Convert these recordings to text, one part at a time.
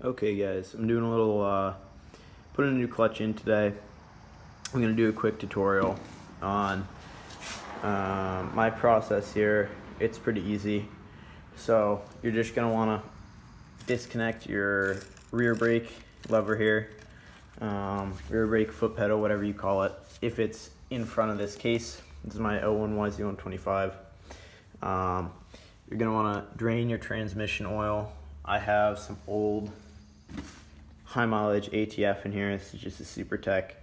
Okay guys, I'm doing a little, putting a new clutch in today. I'm going to do a quick tutorial on my process here. It's pretty easy. So you're just going to want to disconnect your rear brake lever here, rear brake, foot pedal, whatever you call it. If it's in front of this case, this is my Yz125. You're going to want to drain your transmission oil. I have some old high mileage ATF in here. This is just a Super Tech.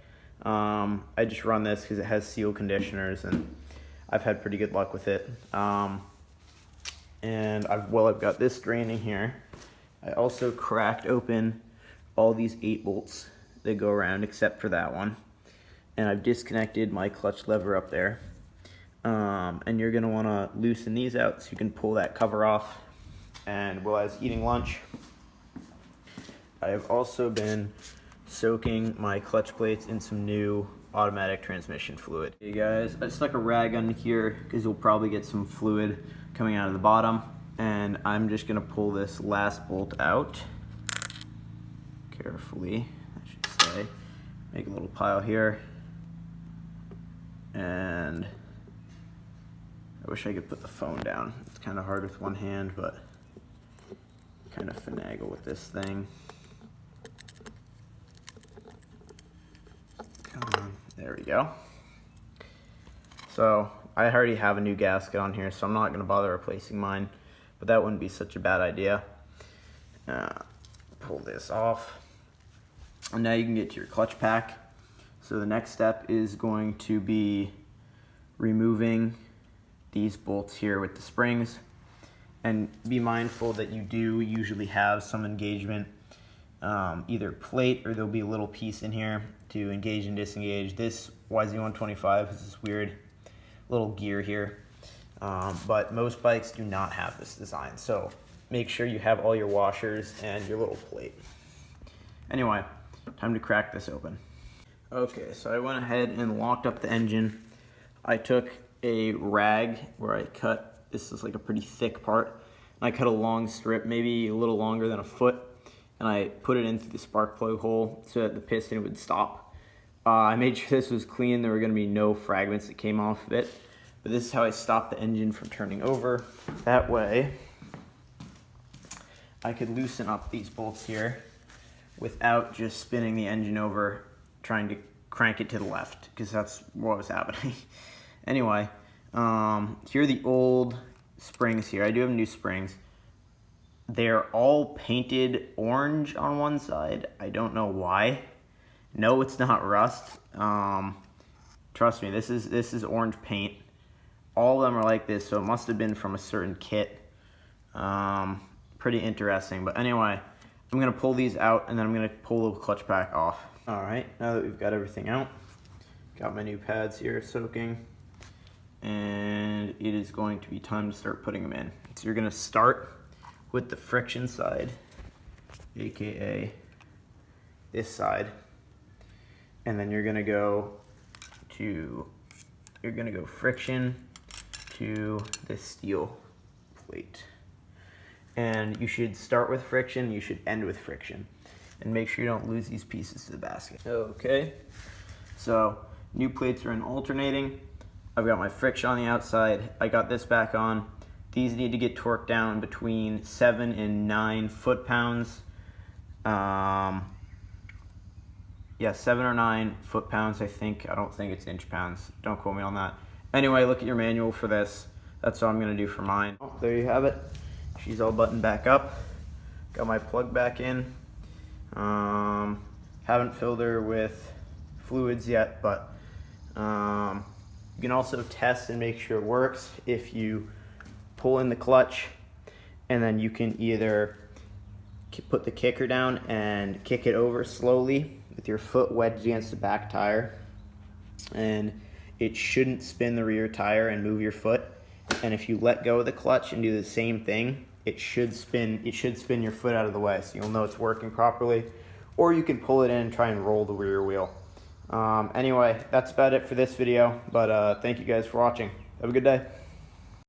I just run this because it has seal conditioners and I've had pretty good luck with it. And I've got this draining here. I also cracked open all these 8 bolts that go around except for that one. And I've disconnected my clutch lever up there. And you're gonna wanna loosen these out so you can pull that cover off. And while I was eating lunch, I have also been soaking my clutch plates in some new automatic transmission fluid. Hey guys, I stuck a rag on here because you'll probably get some fluid coming out of the bottom, and I'm just gonna pull this last bolt out carefully, I should say. Make a little pile here, and I wish I could put the phone down. It's kind of hard with one hand, but kind of finagle with this thing. Come on, there we go. So I already have a new gasket on here, so I'm not gonna bother replacing mine, but that wouldn't be such a bad idea. Pull this off. And now you can get to your clutch pack. So the next step is going to be removing these bolts here with the springs. And be mindful that you do usually have some engagement, either plate or there'll be a little piece in here to engage and disengage. This Yz125 has this weird little gear here, but most bikes do not have this design. So make sure you have all your washers and your little plate. Anyway, time to crack this open. Okay, so I went ahead and locked up the engine. I took a rag where I cut, this is like a pretty thick part, and I cut a long strip, maybe a little longer than a foot, and I put it into the spark plug hole so that the piston would stop. I made sure this was clean. There were going to be no fragments that came off of it, but this is how I stopped the engine from turning over. That way I could loosen up these bolts here without just spinning the engine over trying to crank it to the left, because that's what was happening. Anyway, here are the old springs here. I do have new springs. They're all painted orange on one side. I don't know why. No, it's not rust. Trust me, this is orange paint. All of them are like this, so it must have been from a certain kit. Pretty interesting, but anyway, I'm gonna pull these out and then I'm gonna pull the clutch pack off. All right, now that we've got everything out, got my new pads here soaking, and it is going to be time to start putting them in. So you're gonna start with the friction side, AKA this side, and then you're gonna go friction to the steel plate. And you should start with friction, you should end with friction. And make sure you don't lose these pieces to the basket. Okay, so new plates are in alternating. I've got my friction on the outside. I got this back on. These need to get torqued down between 7 and 9 foot-pounds. Yeah, 7 or 9 foot-pounds, I think. I don't think it's inch-pounds. Don't quote me on that. Anyway, look at your manual for this. That's what I'm gonna do for mine. Oh, there you have it. She's all buttoned back up. Got my plug back in. Haven't filled her with fluids yet, but you can also test and make sure it works if you pull in the clutch, and then you can either put the kicker down and kick it over slowly with your foot wedged against the back tire, and it shouldn't spin the rear tire and move your foot. And if you let go of the clutch and do the same thing, it should spin your foot out of the way, so you'll know it's working properly. Or you can pull it in and try and roll the rear wheel. Anyway, that's about it for this video, but thank you guys for watching. Have a good day.